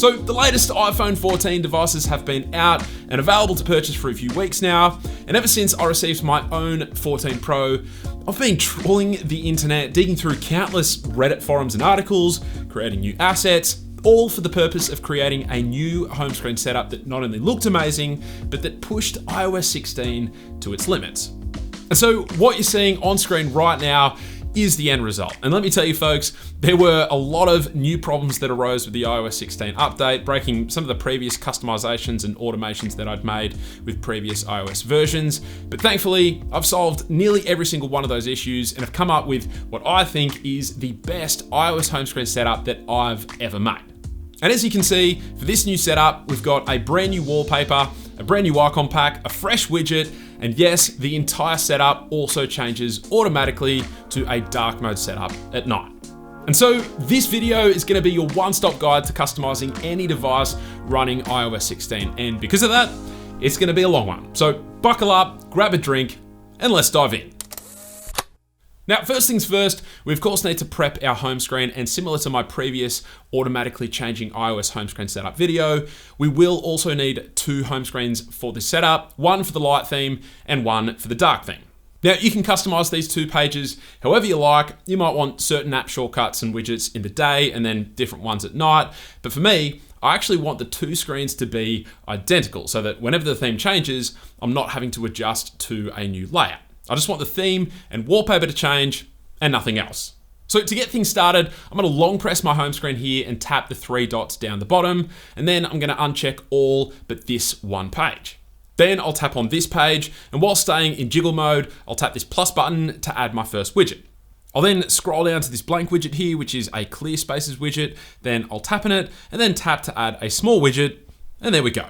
So the latest iPhone 14 devices have been out and available to purchase for a few weeks now, and ever since I received my own 14 Pro, I've been trawling the internet, digging through countless Reddit forums and articles, creating new assets, all for the purpose of creating a new home screen setup that not only looked amazing, but that pushed iOS 16 to its limits. And so what you're seeing on screen right now is the end result. And let me tell you folks, there were a lot of new problems that arose with the iOS 16 update, breaking some of the previous customizations and automations that I'd made with previous iOS versions. But thankfully, I've solved nearly every single one of those issues and have come up with what I think is the best iOS home screen setup that I've ever made. And as you can see, for this new setup, we've got a brand new wallpaper, a brand new icon pack, a fresh widget, and yes, the entire setup also changes automatically to a dark mode setup at night. And so this video is gonna be your one-stop guide to customizing any device running iOS 16. And because of that, it's gonna be a long one. So buckle up, grab a drink, and let's dive in. Now, first things first, we of course need to prep our home screen, and similar to my previous automatically changing iOS home screen setup video, we will also need two home screens for this setup, one for the light theme and one for the dark theme. Now, you can customize these two pages however you like. You might want certain app shortcuts and widgets in the day and then different ones at night. But for me, I actually want the two screens to be identical so that whenever the theme changes, I'm not having to adjust to a new layout. I just want the theme and wallpaper to change and nothing else. So to get things started, I'm gonna long press my home screen here and tap the three dots down the bottom, and then I'm gonna uncheck all but this one page. Then I'll tap on this page, and while staying in jiggle mode, I'll tap this plus button to add my first widget. I'll then scroll down to this blank widget here, which is a clear spaces widget. Then I'll tap on it, and then tap to add a small widget, and there we go.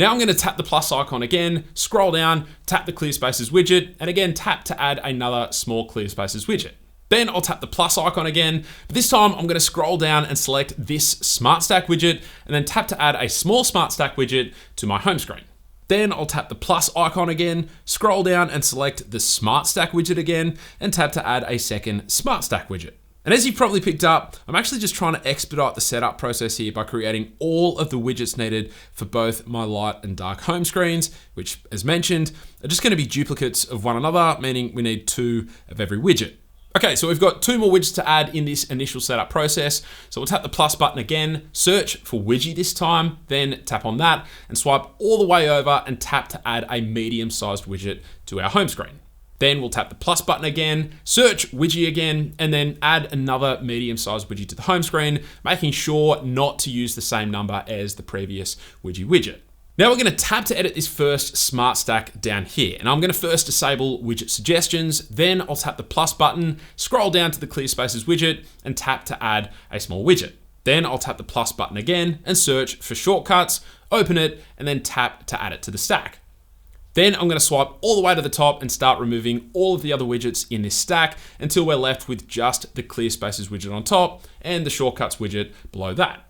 Now I'm going to tap the plus icon again, scroll down, tap the clear spaces widget, and again tap to add another small clear spaces widget. Then I'll tap the plus icon again, but this time I'm going to scroll down and select this smart stack widget, and then tap to add a small smart stack widget to my home screen. Then I'll tap the plus icon again, scroll down and select the smart stack widget again, and tap to add a second smart stack widget. And as you've probably picked up, I'm actually just trying to expedite the setup process here by creating all of the widgets needed for both my light and dark home screens, which, as mentioned, are just going to be duplicates of one another, meaning we need two of every widget. Okay, so we've got two more widgets to add in this initial setup process. So we'll tap the plus button again, search for Widgie this time, then tap on that and swipe all the way over and tap to add a medium-sized widget to our home screen. Then we'll tap the plus button again, search Widgie again, and then add another medium-sized widget to the home screen, making sure not to use the same number as the previous Widgie widget. Now we're going to tap to edit this first smart stack down here, and I'm going to first disable widget suggestions, then I'll tap the plus button, scroll down to the clear spaces widget, and tap to add a small widget. Then I'll tap the plus button again and search for shortcuts, open it, and then tap to add it to the stack. Then I'm going to swipe all the way to the top and start removing all of the other widgets in this stack until we're left with just the clear spaces widget on top and the shortcuts widget below that.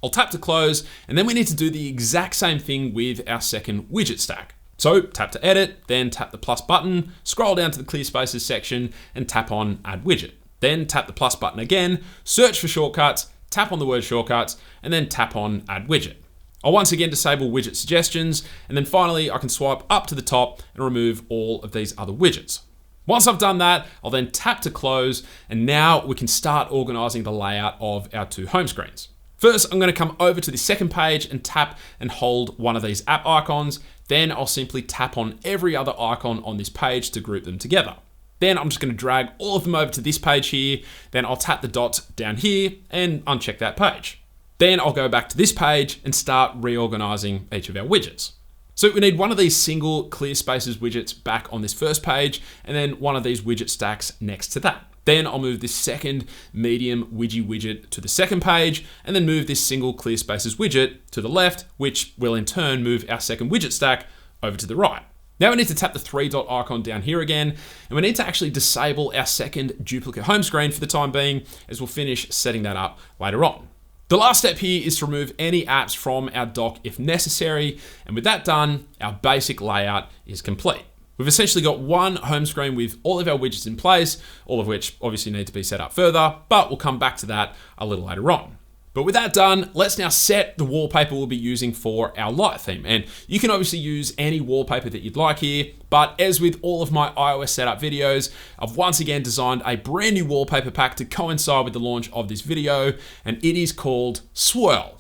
I'll tap to close, and then we need to do the exact same thing with our second widget stack. So tap to edit, then tap the plus button, scroll down to the clear spaces section and tap on add widget. Then tap the plus button again, search for shortcuts, tap on the word shortcuts, and then tap on add widget. I'll once again disable widget suggestions, and then finally I can swipe up to the top and remove all of these other widgets. Once I've done that, I'll then tap to close, and now we can start organizing the layout of our two home screens. First, I'm going to come over to the second page and tap and hold one of these app icons. Then I'll simply tap on every other icon on this page to group them together. Then I'm just going to drag all of them over to this page here. Then I'll tap the dots down here and uncheck that page. Then I'll go back to this page and start reorganizing each of our widgets. So we need one of these single clear spaces widgets back on this first page, and then one of these widget stacks next to that. Then I'll move this second medium Widgie widget to the second page, and then move this single clear spaces widget to the left, which will in turn move our second widget stack over to the right. Now we need to tap the three dot icon down here again, and we need to actually disable our second duplicate home screen for the time being, as we'll finish setting that up later on. The last step here is to remove any apps from our dock if necessary, and with that done, our basic layout is complete. We've essentially got one home screen with all of our widgets in place, all of which obviously need to be set up further, but we'll come back to that a little later on. But with that done, let's now set the wallpaper we'll be using for our light theme. And you can obviously use any wallpaper that you'd like here, but as with all of my iOS setup videos, I've once again designed a brand new wallpaper pack to coincide with the launch of this video, and it is called Swirl.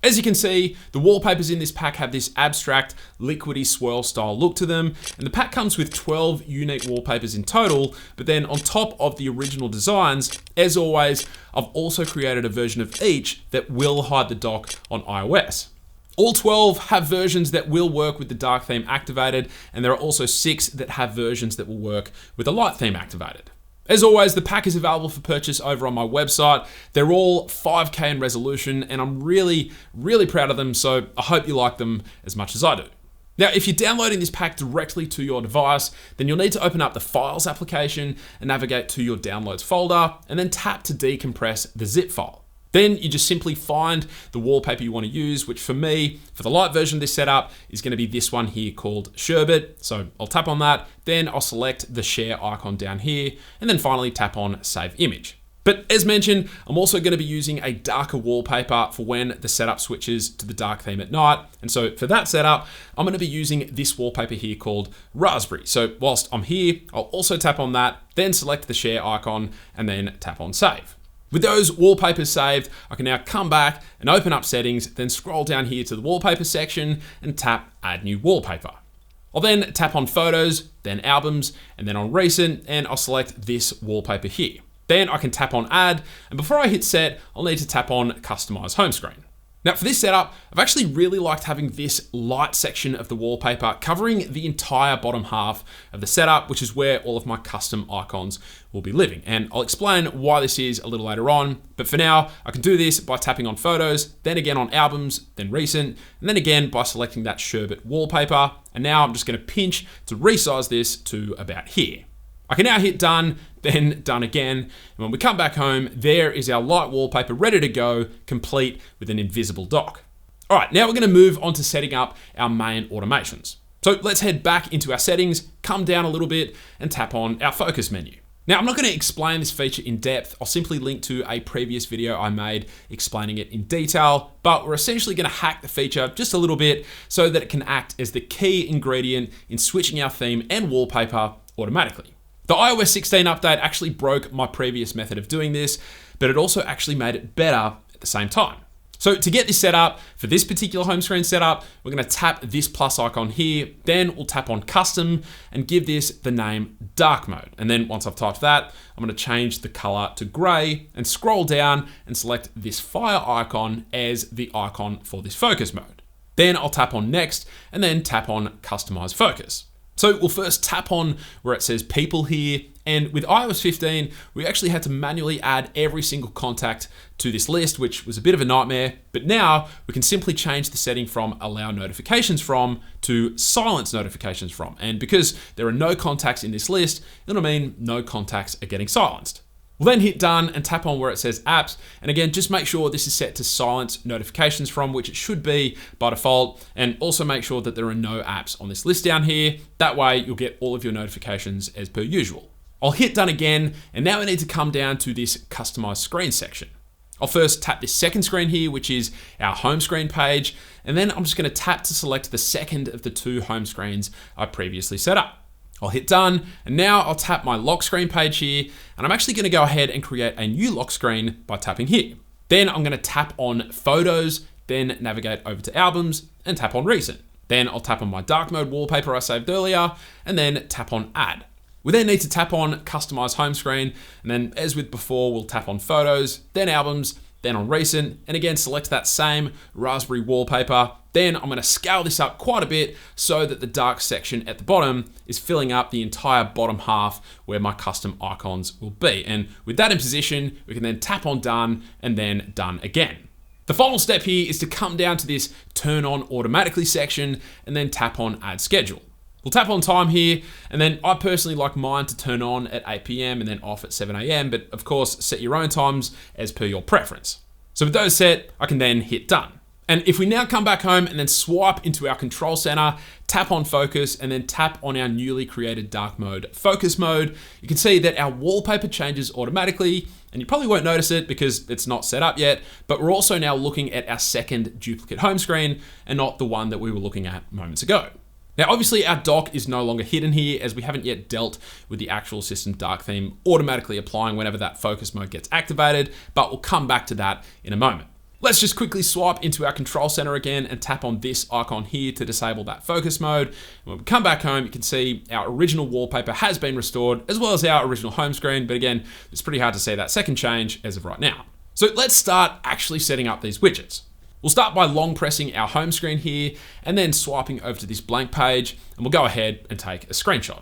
As you can see, the wallpapers in this pack have this abstract, liquidy swirl style look to them, and the pack comes with 12 unique wallpapers in total, but then on top of the original designs, as always, I've also created a version of each that will hide the dock on iOS. All 12 have versions that will work with the dark theme activated, and there are also 6 that have versions that will work with the light theme activated. As always, the pack is available for purchase over on my website. They're all 5K in resolution, and I'm really, really proud of them, so I hope you like them as much as I do. Now, if you're downloading this pack directly to your device, then you'll need to open up the Files application and navigate to your Downloads folder, and then tap to decompress the zip file. Then you just simply find the wallpaper you want to use, which for me, for the light version of this setup, is going to be this one here called Sherbet. So I'll tap on that, then I'll select the share icon down here, and then finally tap on Save Image. But as mentioned, I'm also going to be using a darker wallpaper for when the setup switches to the dark theme at night. And so for that setup, I'm going to be using this wallpaper here called Raspberry. So whilst I'm here, I'll also tap on that, then select the share icon, and then tap on Save. With those wallpapers saved, I can now come back and open up settings, then scroll down here to the wallpaper section and tap Add New Wallpaper. I'll then tap on Photos, then Albums, and then on Recent, and I'll select this wallpaper here. Then I can tap on Add, and before I hit Set, I'll need to tap on Customize Home Screen. Now for this setup, I've actually really liked having this light section of the wallpaper covering the entire bottom half of the setup, which is where all of my custom icons will be living. And I'll explain why this is a little later on, but for now, I can do this by tapping on Photos, then again on Albums, then Recent, and then again by selecting that Sherbet wallpaper. And now I'm just gonna pinch to resize this to about here. I can now hit done, then done again. And when we come back home, there is our light wallpaper ready to go, complete with an invisible dock. All right, now we're gonna move on to setting up our main automations. So let's head back into our settings, come down a little bit and tap on our focus menu. Now, I'm not gonna explain this feature in depth. I'll simply link to a previous video I made explaining it in detail, but we're essentially gonna hack the feature just a little bit so that it can act as the key ingredient in switching our theme and wallpaper automatically. The iOS 16 update actually broke my previous method of doing this, but it also actually made it better at the same time. So to get this set up, for this particular home screen setup, we're gonna tap this plus icon here, then we'll tap on Custom and give this the name Dark Mode. And then once I've typed that, I'm gonna change the color to gray and scroll down and select this fire icon as the icon for this focus mode. Then I'll tap on Next and then tap on Customize Focus. So we'll first tap on where it says people here, and with iOS 15, we actually had to manually add every single contact to this list, which was a bit of a nightmare, but now we can simply change the setting from allow notifications from to silence notifications from. And because there are no contacts in this list, it'll mean no contacts are getting silenced. We'll then hit done and tap on where it says apps. And again, just make sure this is set to silence notifications from, which it should be by default. And also make sure that there are no apps on this list down here. That way you'll get all of your notifications as per usual. I'll hit done again. And now we need to come down to this customize screen section. I'll first tap this second screen here, which is our home screen page. And then I'm just gonna tap to select the second of the 2 home screens I previously set up. I'll hit done, and now I'll tap my lock screen page here, and I'm actually gonna go ahead and create a new lock screen by tapping here. Then I'm gonna tap on Photos, then navigate over to Albums, and tap on Recent. Then I'll tap on my dark mode wallpaper I saved earlier, and then tap on Add. We then need to tap on Customize Home Screen, and then as with before, we'll tap on Photos, then Albums, then on Recent, and again select that same Raspberry wallpaper. Then I'm gonna scale this up quite a bit so that the dark section at the bottom is filling up the entire bottom half where my custom icons will be. And with that in position, we can then tap on Done and then Done again. The final step here is to come down to this Turn On Automatically section and then tap on Add Schedule. We'll tap on time here, and then I personally like mine to turn on at 8 PM and then off at 7 AM, but of course, set your own times as per your preference. So with those set, I can then hit done. And if we now come back home and then swipe into our control center, tap on focus, and then tap on our newly created dark mode focus mode, you can see that our wallpaper changes automatically, and you probably won't notice it because it's not set up yet, but we're also now looking at our second duplicate home screen and not the one that we were looking at moments ago. Now, obviously our dock is no longer hidden here as we haven't yet dealt with the actual system dark theme automatically applying whenever that focus mode gets activated, but we'll come back to that in a moment. Let's just quickly swipe into our control center again and tap on this icon here to disable that focus mode. And when we come back home, you can see our original wallpaper has been restored as well as our original home screen. But again, it's pretty hard to see that second change as of right now. So let's start actually setting up these widgets. We'll start by long pressing our home screen here and then swiping over to this blank page, and we'll go ahead and take a screenshot.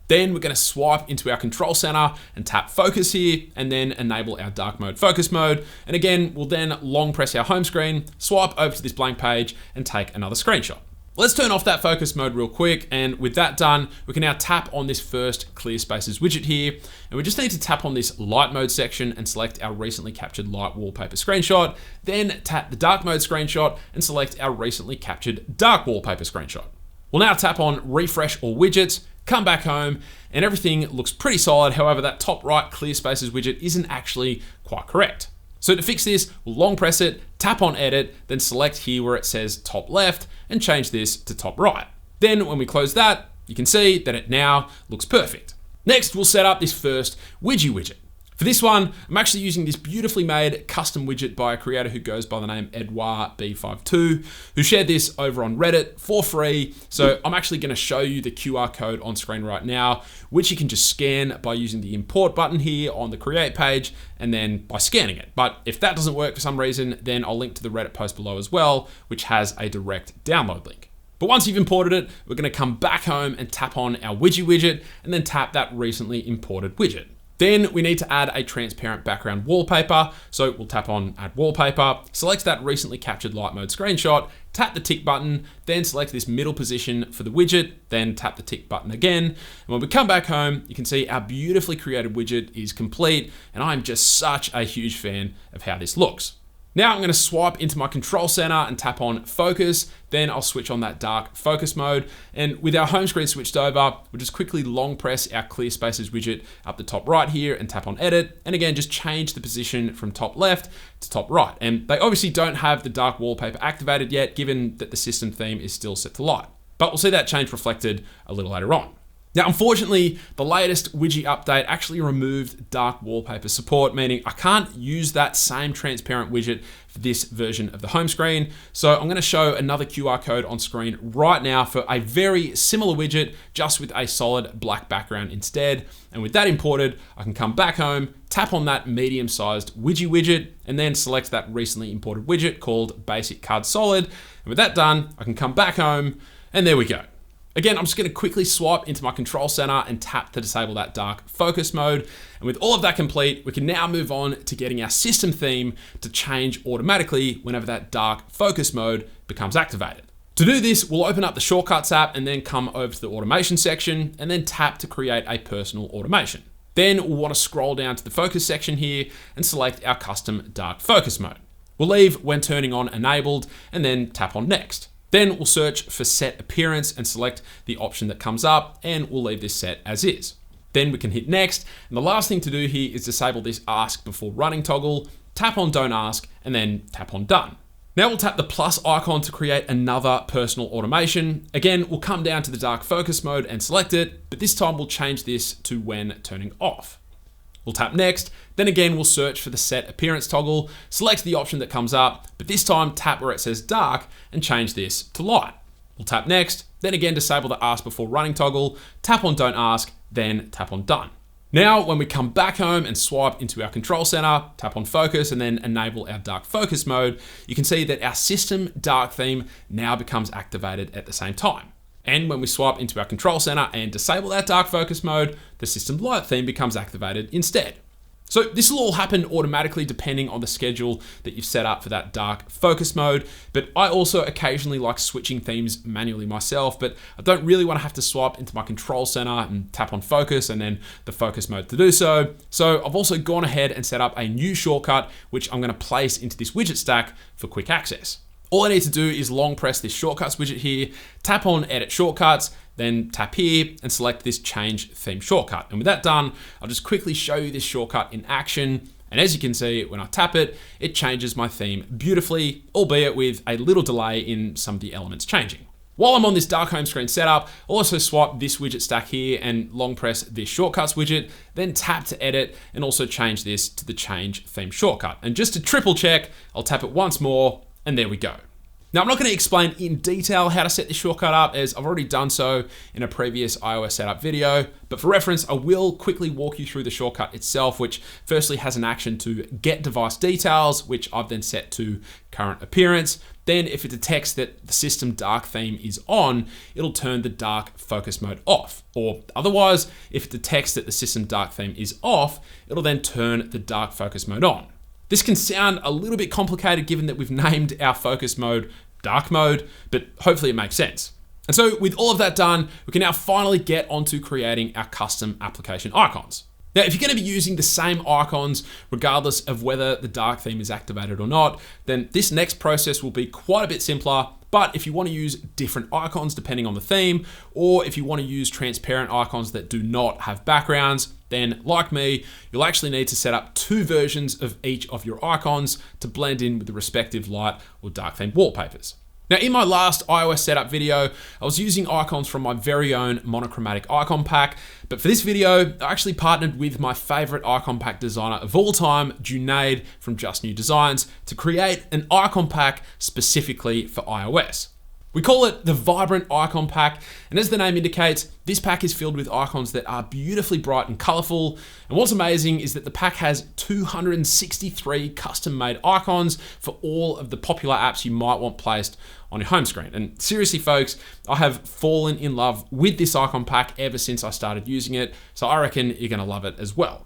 Then we're going to swipe into our control center and tap focus here and then enable our dark mode focus mode. And again, we'll then long press our home screen, swipe over to this blank page and take another screenshot. Let's turn off that focus mode real quick. And with that done, we can now tap on this first clear spaces widget here. And we just need to tap on this light mode section and select our recently captured light wallpaper screenshot. Then tap the dark mode screenshot and select our recently captured dark wallpaper screenshot. We'll now tap on refresh all widgets, come back home, and everything looks pretty solid. However, that top right clear spaces widget isn't actually quite correct. So to fix this, we'll long press it, tap on edit, then select here where it says top left and change this to top right. Then when we close that, you can see that it now looks perfect. Next, we'll set up this first widget. For this one, I'm actually using this beautifully made custom widget by a creator who goes by the name EdouardB52, who shared this over on Reddit for free. So I'm actually going to show you the QR code on screen right now, which you can just scan by using the import button here on the create page and then by scanning it. But if that doesn't work for some reason, then I'll link to the Reddit post below as well, which has a direct download link. But once you've imported it, we're going to come back home and tap on our widget and then tap that recently imported widget. Then we need to add a transparent background wallpaper. So we'll tap on add wallpaper, select that recently captured light mode screenshot, tap the tick button, then select this middle position for the widget, then tap the tick button again. And when we come back home, you can see our beautifully created widget is complete. And I'm just such a huge fan of how this looks. Now I'm going to swipe into my control center and tap on focus. Then I'll switch on that dark focus mode. And with our home screen switched over, we'll just quickly long press our clear spaces widget up the top right here and tap on edit. And again, just change the position from top left to top right. And they obviously don't have the dark wallpaper activated yet, given that the system theme is still set to light. But we'll see that change reflected a little later on. Now, unfortunately, the latest widget update actually removed dark wallpaper support, meaning I can't use that same transparent widget for this version of the home screen. So I'm going to show another QR code on screen right now for a very similar widget, just with a solid black background instead. And with that imported, I can come back home, tap on that medium-sized widget, and then select that recently imported widget called Basic Card Solid. And with that done, I can come back home, and there we go. Again, I'm just going to quickly swipe into my control center and tap to disable that dark focus mode. And with all of that complete, we can now move on to getting our system theme to change automatically whenever that dark focus mode becomes activated. To do this, we'll open up the Shortcuts app and then come over to the automation section and then tap to create a personal automation. Then we'll want to scroll down to the focus section here and select our custom dark focus mode. We'll leave when turning on enabled and then tap on next. Then we'll search for set appearance and select the option that comes up, and we'll leave this set as is. Then we can hit next. And the last thing to do here is disable this ask before running toggle, tap on don't ask, and then tap on done. Now we'll tap the plus icon to create another personal automation. Again, we'll come down to the dark focus mode and select it, but this time we'll change this to when turning off. We'll tap next, then again we'll search for the set appearance toggle, select the option that comes up, but this time tap where it says dark and change this to light. We'll tap next, then again disable the ask before running toggle, tap on don't ask, then tap on done. Now when we come back home and swipe into our control center, tap on focus and then enable our dark focus mode, you can see that our system dark theme now becomes activated at the same time. And when we swipe into our control center and disable that dark focus mode, the system light theme becomes activated instead. So this will all happen automatically depending on the schedule that you've set up for that dark focus mode. But I also occasionally like switching themes manually myself, but I don't really want to have to swipe into my control center and tap on focus and then the focus mode to do so. So I've also gone ahead and set up a new shortcut, which I'm going to place into this widget stack for quick access. All I need to do is long press this shortcuts widget here, tap on edit shortcuts, then tap here and select this change theme shortcut. And with that done, I'll just quickly show you this shortcut in action. And as you can see, when I tap it, it changes my theme beautifully, albeit with a little delay in some of the elements changing. While I'm on this dark home screen setup, I'll also swipe this widget stack here and long press this shortcuts widget, then tap to edit and also change this to the change theme shortcut. And just to triple check, I'll tap it once more and there we go. Now, I'm not going to explain in detail how to set this shortcut up as I've already done so in a previous iOS setup video, but for reference, I will quickly walk you through the shortcut itself, which firstly has an action to get device details, which I've then set to current appearance. Then if it detects that the system dark theme is on, it'll turn the dark focus mode off. Or otherwise, if it detects that the system dark theme is off, it'll then turn the dark focus mode on. This can sound a little bit complicated given that we've named our focus mode dark mode, but hopefully it makes sense. And so with all of that done, we can now finally get onto creating our custom application icons. Now, if you're going to be using the same icons, regardless of whether the dark theme is activated or not, then this next process will be quite a bit simpler. But if you want to use different icons depending on the theme, or if you want to use transparent icons that do not have backgrounds, then like me, you'll actually need to set up 2 versions of each of your icons to blend in with the respective light or dark theme wallpapers. Now, in my last iOS setup video, I was using icons from my very own monochromatic icon pack, but for this video, I actually partnered with my favorite icon pack designer of all time, Junaid from Just New Designs, to create an icon pack specifically for iOS. We call it the Vibrant Icon Pack, and as the name indicates, this pack is filled with icons that are beautifully bright and colorful. And what's amazing is that the pack has 263 custom-made icons for all of the popular apps you might want placed on your home screen. And seriously, folks, I have fallen in love with this icon pack ever since I started using it, so I reckon you're gonna love it as well.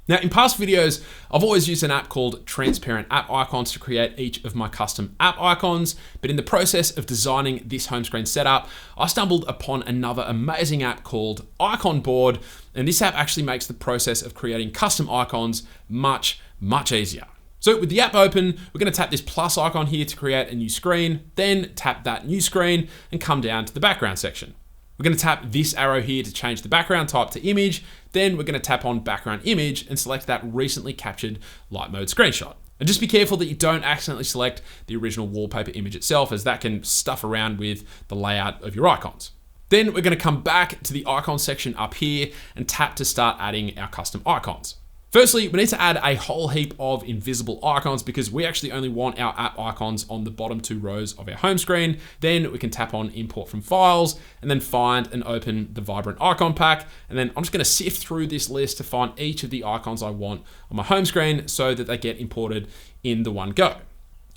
Now, in past videos, I've always used an app called Transparent App Icons to create each of my custom app icons, but in the process of designing this home screen setup, I stumbled upon another amazing app called Icon Board, and this app actually makes the process of creating custom icons much, much easier. So with the app open, we're going to tap this plus icon here to create a new screen, then tap that new screen and come down to the background section. We're going to tap this arrow here to change the background type to image. Then we're going to tap on background image and select that recently captured light mode screenshot. And just be careful that you don't accidentally select the original wallpaper image itself, as that can stuff around with the layout of your icons. Then we're going to come back to the icon section up here and tap to start adding our custom icons. Firstly, we need to add a whole heap of invisible icons because we actually only want our app icons on the bottom 2 rows of our home screen. Then we can tap on import from files and then find and open the Vibrant Icon Pack. And then I'm just going to sift through this list to find each of the icons I want on my home screen so that they get imported in the one go.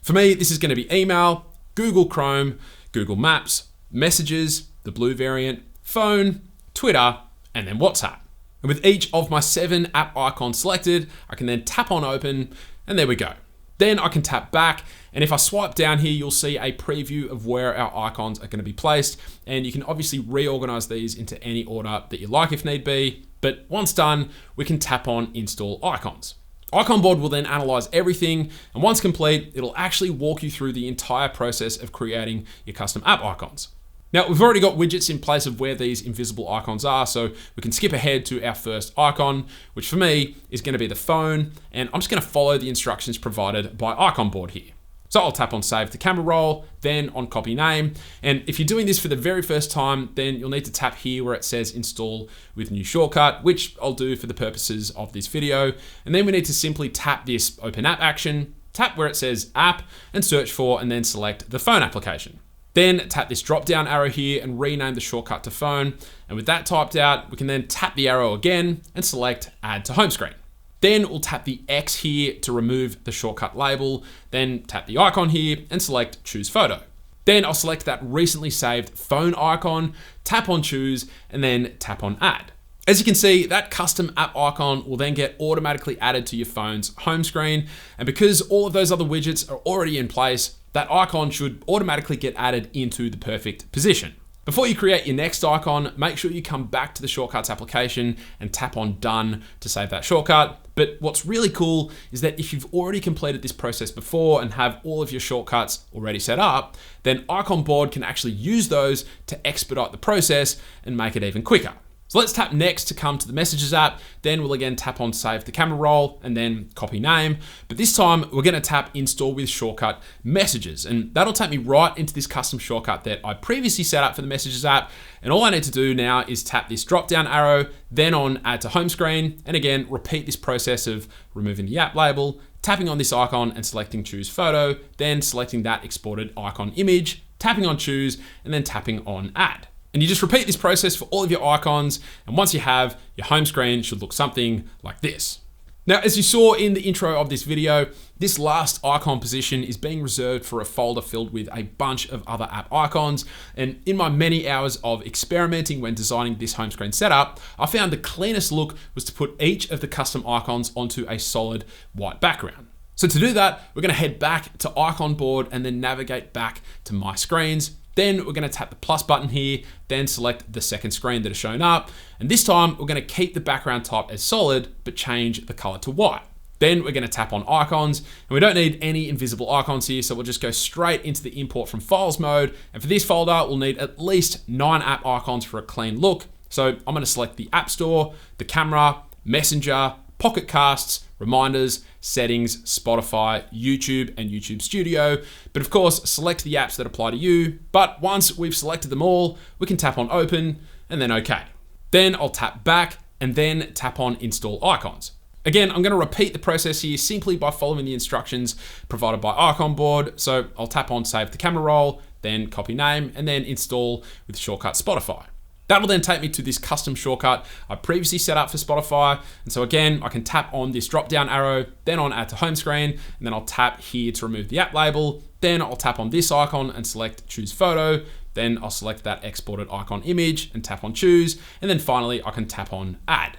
For me, this is going to be email, Google Chrome, Google Maps, Messages, the blue variant, phone, Twitter, and then WhatsApp. And with each of my 7 app icons selected, I can then tap on open and there we go. Then I can tap back, and if I swipe down here, you'll see a preview of where our icons are going to be placed. And you can obviously reorganize these into any order that you like if need be. But once done, we can tap on install icons. Icon Board will then analyze everything, and once complete, it'll actually walk you through the entire process of creating your custom app icons. Now, we've already got widgets in place of where these invisible icons are, so we can skip ahead to our first icon, which for me is going to be the phone, and I'm just going to follow the instructions provided by Icon Board here. So I'll tap on Save to Camera Roll, then on Copy Name, and if you're doing this for the very first time, then you'll need to tap here where it says Install with New Shortcut, which I'll do for the purposes of this video, and then we need to simply tap this Open App action, tap where it says App, and search for and then select the phone application. Then tap this drop down arrow here and rename the shortcut to phone. And with that typed out, we can then tap the arrow again and select add to home screen. Then we'll tap the X here to remove the shortcut label, then tap the icon here and select choose photo. Then I'll select that recently saved phone icon, tap on choose, and then tap on add. As you can see, that custom app icon will then get automatically added to your phone's home screen. And because all of those other widgets are already in place, that icon should automatically get added into the perfect position. Before you create your next icon, make sure you come back to the Shortcuts application and tap on Done to save that shortcut. But what's really cool is that if you've already completed this process before and have all of your shortcuts already set up, then Icon Board can actually use those to expedite the process and make it even quicker. So let's tap Next to come to the Messages app. Then we'll again tap on Save the Camera Roll and then Copy Name. But this time we're going to tap Install with Shortcut Messages. And that'll take me right into this custom shortcut that I previously set up for the Messages app. And all I need to do now is tap this drop down arrow, then on Add to Home Screen. And again, repeat this process of removing the app label, tapping on this icon and selecting Choose Photo, then selecting that exported icon image, tapping on Choose, and then tapping on Add. And you just repeat this process for all of your icons. And once you have, your home screen should look something like this. Now, as you saw in the intro of this video, this last icon position is being reserved for a folder filled with a bunch of other app icons. And in my many hours of experimenting when designing this home screen setup, I found the cleanest look was to put each of the custom icons onto a solid white background. So to do that, we're gonna head back to Icon Board and then navigate back to My Screens. Then we're gonna tap the plus button here, then select the second screen that is shown up. And this time we're gonna keep the background type as solid, but change the color to white. Then we're gonna tap on icons, and we don't need any invisible icons here, so we'll just go straight into the import from files mode. And for this folder, we'll need at least 9 app icons for a clean look. So I'm gonna select the App Store, the camera, Messenger, Pocket Casts, Reminders, Settings, Spotify, YouTube, and YouTube Studio. But of course, select the apps that apply to you. But once we've selected them all, we can tap on Open and then OK. Then I'll tap back and then tap on Install Icons. Again, I'm going to repeat the process here simply by following the instructions provided by Icon Board. So I'll tap on Save the Camera Roll, then Copy Name, and then Install with shortcut Spotify. That'll then take me to this custom shortcut I previously set up for Spotify. And so again, I can tap on this drop down arrow, then on Add to Home Screen, and then I'll tap here to remove the app label. Then I'll tap on this icon and select Choose Photo. Then I'll select that exported icon image and tap on Choose. And then finally, I can tap on Add.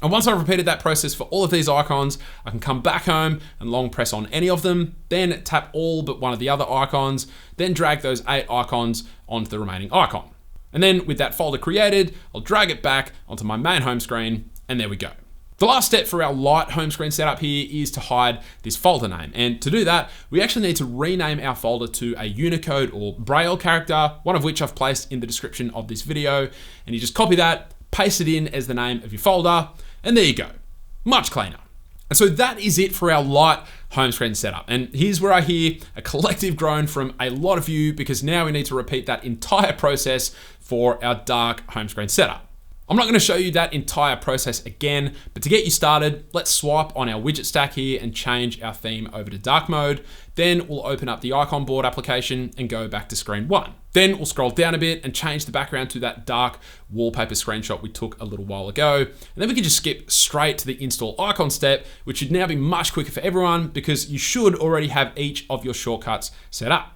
And once I've repeated that process for all of these icons, I can come back home and long press on any of them, then tap all but one of the other icons, then drag those 8 icons onto the remaining icon. And then with that folder created, I'll drag it back onto my main home screen, and there we go. The last step for our light home screen setup here is to hide this folder name. And to do that, we actually need to rename our folder to a Unicode or Braille character, one of which I've placed in the description of this video. And you just copy that, paste it in as the name of your folder, and there you go. Much cleaner. And so that is it for our light home screen setup. And here's where I hear a collective groan from a lot of you, because now we need to repeat that entire process for our dark home screen setup. I'm not going to show you that entire process again, but to get you started, let's swipe on our widget stack here and change our theme over to dark mode. Then we'll open up the Icon Board application and go back to screen 1. Then we'll scroll down a bit and change the background to that dark wallpaper screenshot we took a little while ago. And then we can just skip straight to the install icon step, which should now be much quicker for everyone because you should already have each of your shortcuts set up.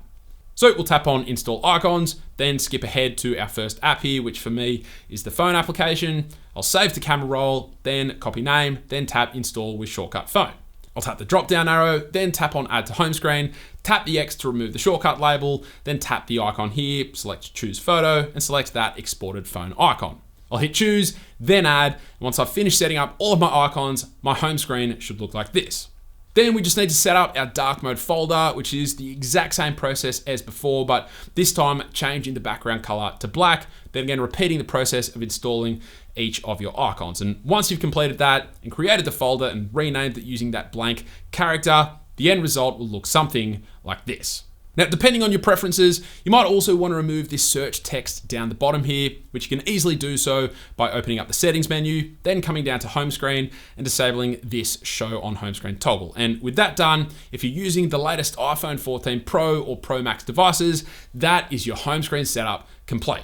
So we'll tap on Install Icons, then skip ahead to our first app here, which for me is the phone application. I'll save the camera roll, then copy name, then tap Install with Shortcut Phone. I'll tap the drop down arrow, then tap on Add to Home Screen, tap the X to remove the shortcut label, then tap the icon here, select Choose Photo, and select that exported phone icon. I'll hit Choose, then Add, and once I've finished setting up all of my icons, my home screen should look like this. Then we just need to set up our dark mode folder, which is the exact same process as before, but this time changing the background color to black, then again repeating the process of installing each of your icons. And once you've completed that and created the folder and renamed it using that blank character, the end result will look something like this. Now, depending on your preferences, you might also want to remove this search text down the bottom here, which you can easily do so by opening up the settings menu, then coming down to home screen and disabling this show on home screen toggle. And with that done, if you're using the latest iPhone 14 Pro or Pro Max devices, that is your home screen setup complete.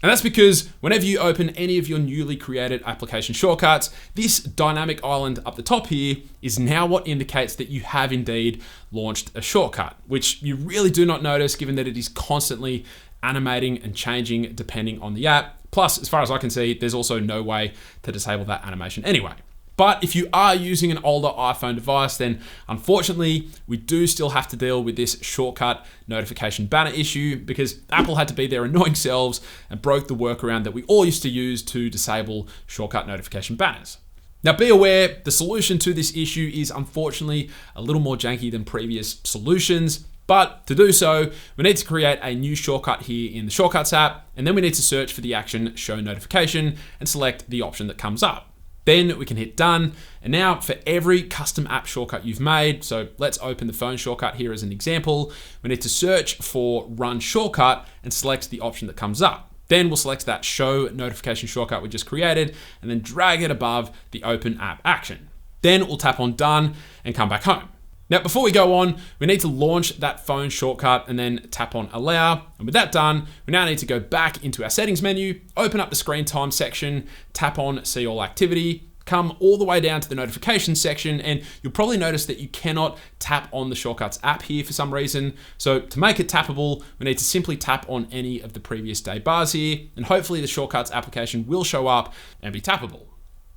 And that's because whenever you open any of your newly created application shortcuts, this dynamic island up the top here is now what indicates that you have indeed launched a shortcut, which you really do not notice given that it is constantly animating and changing depending on the app. Plus, as far as I can see, there's also no way to disable that animation anyway. But if you are using an older iPhone device, then unfortunately, we do still have to deal with this shortcut notification banner issue because Apple had to be their annoying selves and broke the workaround that we all used to use to disable shortcut notification banners. Now be aware, the solution to this issue is unfortunately a little more janky than previous solutions, but to do so, we need to create a new shortcut here in the Shortcuts app, and then we need to search for the action Show Notification and select the option that comes up. Then we can hit done, and now for every custom app shortcut you've made, so let's open the phone shortcut here as an example, we need to search for Run Shortcut and select the option that comes up. Then we'll select that Show Notification shortcut we just created and then drag it above the Open App action. Then we'll tap on Done and come back home. Now, before we go on, we need to launch that phone shortcut and then tap on Allow. And with that done, we now need to go back into our settings menu, open up the screen time section, tap on See All Activity, come all the way down to the notifications section, and you'll probably notice that you cannot tap on the Shortcuts app here for some reason. So to make it tappable, we need to simply tap on any of the previous day bars here, and hopefully the Shortcuts application will show up and be tappable.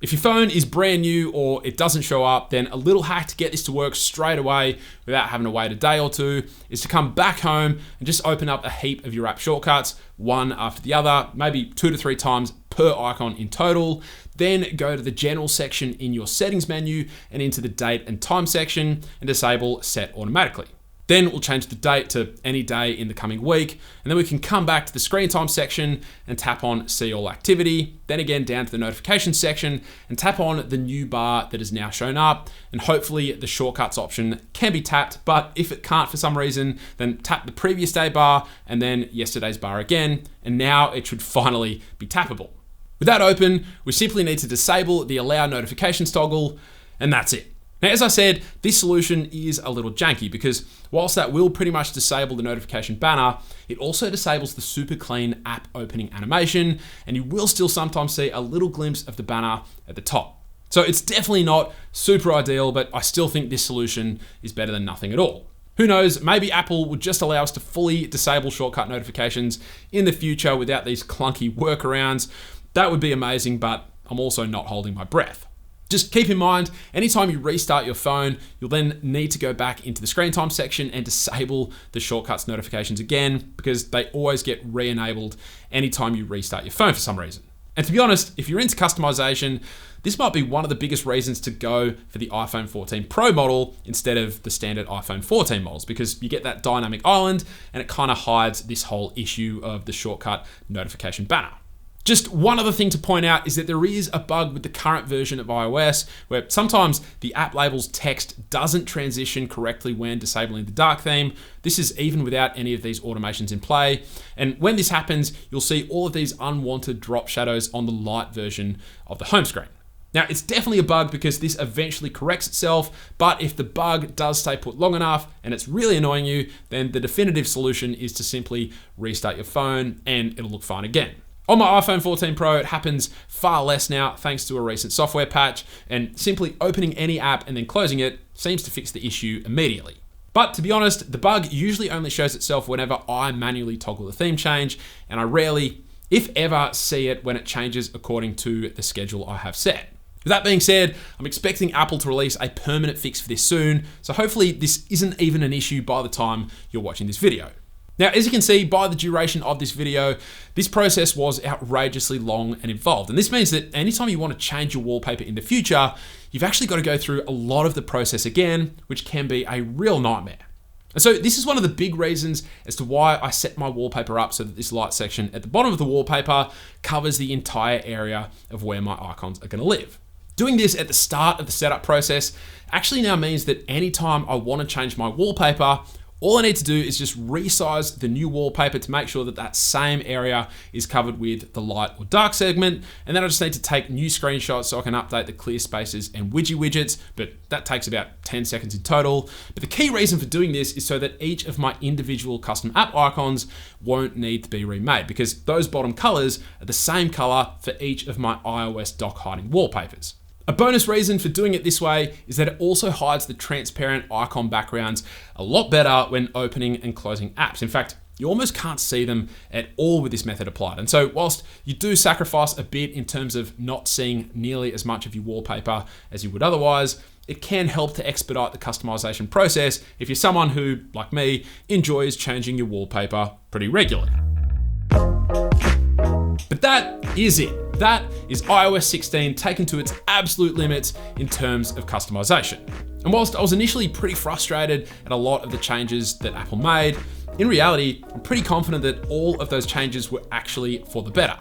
If your phone is brand new or it doesn't show up, then a little hack to get this to work straight away without having to wait a day or two is to come back home and just open up a heap of your app shortcuts, one after the other, maybe 2 to 3 times per icon in total. Then go to the general section in your settings menu and into the date and time section and disable set automatically. Then we'll change the date to any day in the coming week, and then we can come back to the screen time section and tap on See All Activity, then again down to the notifications section and tap on the new bar that has now shown up, and hopefully the shortcuts option can be tapped, but if it can't for some reason, then tap the previous day bar and then yesterday's bar again, and now it should finally be tappable. With that open, we simply need to disable the Allow Notifications toggle, and that's it. Now, as I said, this solution is a little janky because whilst that will pretty much disable the notification banner, it also disables the super clean app opening animation, and you will still sometimes see a little glimpse of the banner at the top. So it's definitely not super ideal, but I still think this solution is better than nothing at all. Who knows, maybe Apple would just allow us to fully disable shortcut notifications in the future without these clunky workarounds. That would be amazing, but I'm also not holding my breath. Just keep in mind, anytime you restart your phone, you'll then need to go back into the screen time section and disable the shortcuts notifications again because they always get re-enabled anytime you restart your phone for some reason. And to be honest, if you're into customization, this might be one of the biggest reasons to go for the iPhone 14 Pro model instead of the standard iPhone 14 models because you get that dynamic island and it kind of hides this whole issue of the shortcut notification banner. Just one other thing to point out is that there is a bug with the current version of iOS where sometimes the app label's text doesn't transition correctly when disabling the dark theme. This is even without any of these automations in play. And when this happens, you'll see all of these unwanted drop shadows on the light version of the home screen. Now, it's definitely a bug because this eventually corrects itself, but if the bug does stay put long enough and it's really annoying you, then the definitive solution is to simply restart your phone and it'll look fine again. On my iPhone 14 Pro, it happens far less now thanks to a recent software patch, and simply opening any app and then closing it seems to fix the issue immediately. But to be honest, the bug usually only shows itself whenever I manually toggle the theme change, and I rarely, if ever, see it when it changes according to the schedule I have set. With that being said, I'm expecting Apple to release a permanent fix for this soon, so hopefully this isn't even an issue by the time you're watching this video. Now, as you can see by the duration of this video, this process was outrageously long and involved. And this means that anytime you want to change your wallpaper in the future, you've actually got to go through a lot of the process again, which can be a real nightmare. And so this is one of the big reasons as to why I set my wallpaper up so that this light section at the bottom of the wallpaper covers the entire area of where my icons are going to live. Doing this at the start of the setup process actually now means that anytime I want to change my wallpaper, all I need to do is just resize the new wallpaper to make sure that that same area is covered with the light or dark segment. And then I just need to take new screenshots so I can update the clear spaces and widgets, but that takes about 10 seconds in total. But the key reason for doing this is so that each of my individual custom app icons won't need to be remade because those bottom colors are the same color for each of my iOS dock hiding wallpapers. A bonus reason for doing it this way is that it also hides the transparent icon backgrounds a lot better when opening and closing apps. In fact, you almost can't see them at all with this method applied. And so whilst you do sacrifice a bit in terms of not seeing nearly as much of your wallpaper as you would otherwise, it can help to expedite the customization process if you're someone who, like me, enjoys changing your wallpaper pretty regularly. But that is it. That is iOS 16 taken to its absolute limits in terms of customization. And whilst I was initially pretty frustrated at a lot of the changes that Apple made, in reality, I'm pretty confident that all of those changes were actually for the better.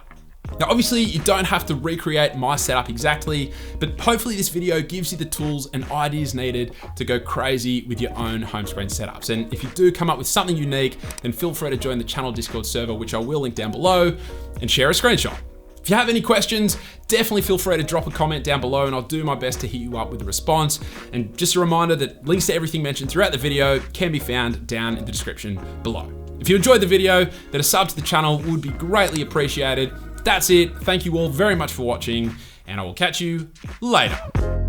Now, obviously, you don't have to recreate my setup exactly, but hopefully this video gives you the tools and ideas needed to go crazy with your own home screen setups. And if you do come up with something unique, then feel free to join the channel Discord server, which I will link down below, and share a screenshot. If you have any questions, definitely feel free to drop a comment down below and I'll do my best to hit you up with a response. And just a reminder that links to everything mentioned throughout the video can be found down in the description below. If you enjoyed the video, then a sub to the channel would be greatly appreciated. That's it. Thank you all very much for watching, and I will catch you later.